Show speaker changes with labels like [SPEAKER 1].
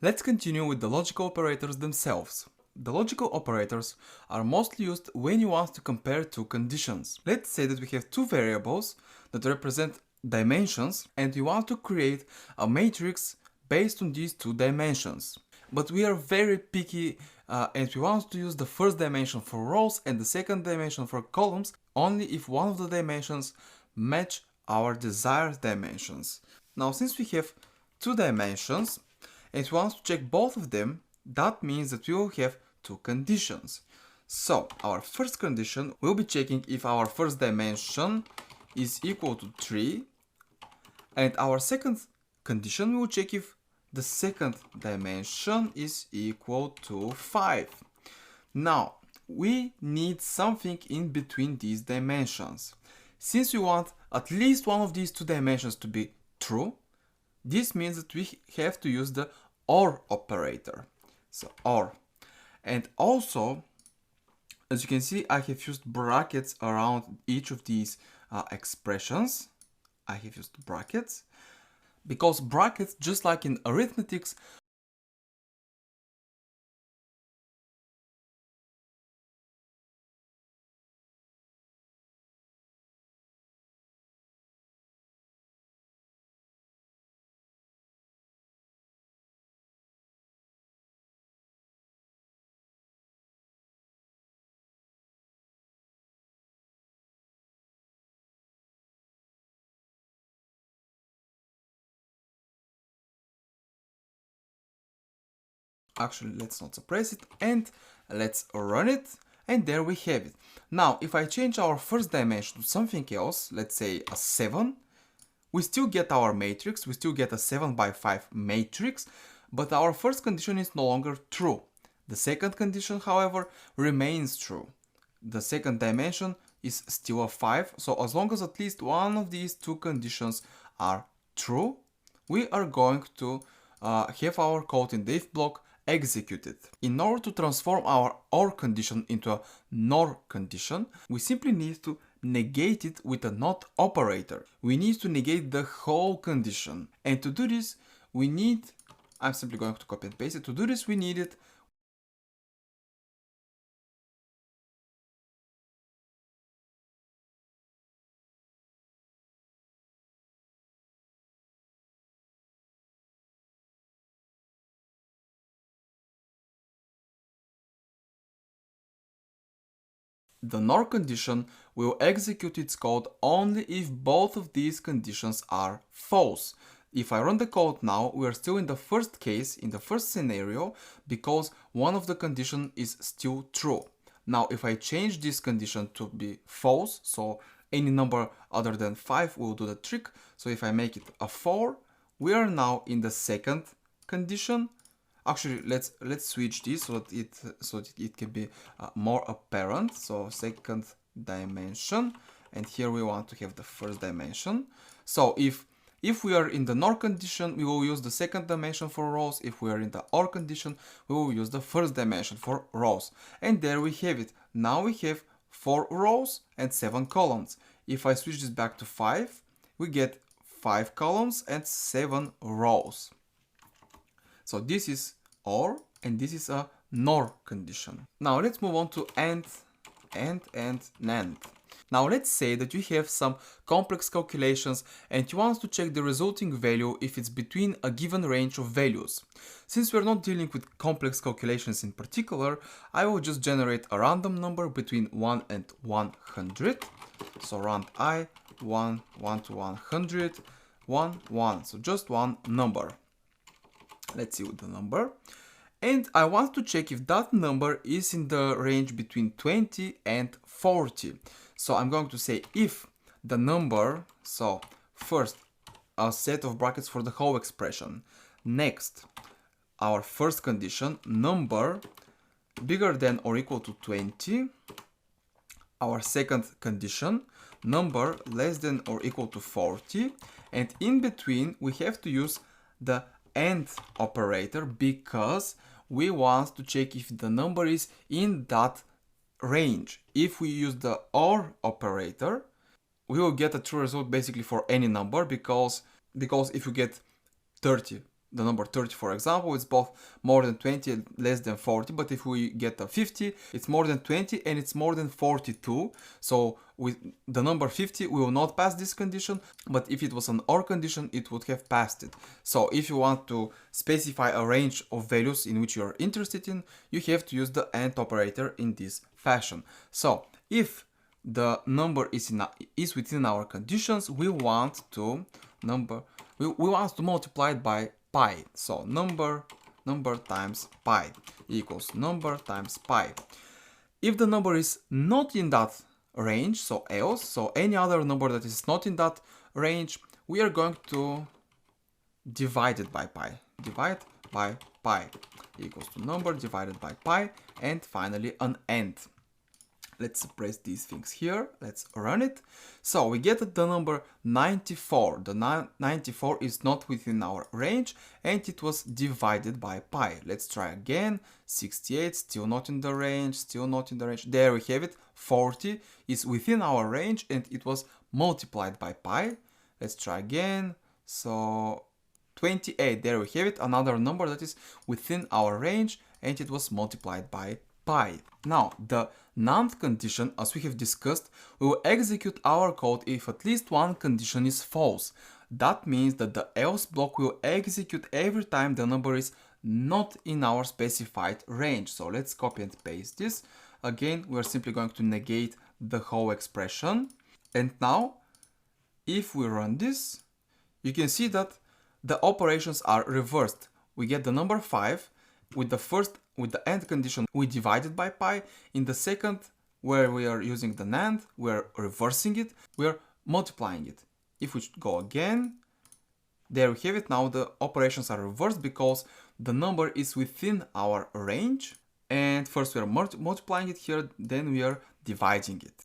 [SPEAKER 1] Let's continue with the logical operators themselves. The logical operators are mostly used when you want to compare two conditions. Let's say that we have two variables that represent dimensions and we want to create a matrix based on these two dimensions. But we are very picky and we want to use the first dimension for rows and the second dimension for columns only if one of the dimensions match our desired dimensions. Now, since we have two dimensions and we want to check both of them, that means that we will have two conditions. So our first condition will be checking if our first dimension is equal to 3, and our second condition will check if the second dimension is equal to 5. Now we need something in between these dimensions. Since we want at least one of these two dimensions to be true, this means that we have to use the OR operator. So OR. And also, as you can see, I have used brackets around each of these expressions. I have used brackets because brackets, just like in arithmetics, actually let's not suppress it and let's run it, and there we have it. Now if I change our first dimension to something else, let's say a 7, we still get our matrix, we still get a 7 by 5 matrix, but our first condition is no longer true. The second condition, however, remains true. The second dimension is still a 5, so as long as at least one of these two conditions are true, we are going to have our code in the if block executed. In order to transform our OR condition into a NOR condition, we simply need to negate it with a NOT operator. We need to negate the whole condition. And to do this, we need, I'm simply going to copy and paste it. To do this, we need it the NOR condition will execute its code only if both of these conditions are false. If I run the code now, we are still in the first case, in the first scenario, because one of the conditions is still true. Now, if I change this condition to be false, so any number other than 5 will do the trick. So if I make it a 4, we are now in the second condition. Actually, let's switch this so that it can be more apparent. So second dimension, and here we want to have the first dimension. So if we are in the NOR condition, we will use the second dimension for rows. If we are in the OR condition, we will use the first dimension for rows. And there we have it. Now we have 4 rows and 7 columns. If I switch this back to 5, we get 5 columns and 7 rows. So this is OR and this is a NOR condition. Now let's move on to AND, NAND. Now let's say that you have some complex calculations and you want to check the resulting value if it's between a given range of values. Since we're not dealing with complex calculations in particular, I will just generate a random number between 1 and 100. So round I, 1 to 100, 1, 1. So just one number. Let's see what the number. And I want to check if that number is in the range between 20 and 40. So I'm going to say if the number, so first a set of brackets for the whole expression. Next, our first condition, number bigger than or equal to 20. Our second condition, number less than or equal to 40. And in between, we have to use the AND operator because we want to check if the number is in that range. If we use the OR operator, we will get a true result basically for any number because if you get 30 the number 30, for example, it's both more than 20 and less than 40, but if we get a 50, it's more than 20 and it's more than 42. So with the number 50, we will not pass this condition, but if it was an OR condition, it would have passed it. So if you want to specify a range of values in which you are interested in, you have to use the AND operator in this fashion. So if the number is within our conditions, we want to multiply it by pi. So number times pi equals number times pi. If the number is not in that range, so else, so any other number that is not in that range, we are going to divide it by pi. Divide by pi equals to number divided by pi, and finally an AND. Let's suppress these things here. Let's run it. So we get the number 94. The 94 is not within our range and it was divided by pi. Let's try again. 68, still not in the range, still not in the range. There we have it. 40 is within our range and it was multiplied by pi. Let's try again. So 28, there we have it. Another number that is within our range and it was multiplied by pi. Now, the NAND condition, as we have discussed, we will execute our code if at least one condition is false. That means that the else block will execute every time the number is not in our specified range. So let's copy and paste this. Again, we are simply going to negate the whole expression. And now, if we run this, you can see that the operations are reversed. We get the number 5. With the AND condition, we divide it by pi. In the second, where we are using the NAND, we are reversing it, we are multiplying it. If we go again, there we have it. Now the operations are reversed because the number is within our range. And first we are multiplying it here, then we are dividing it.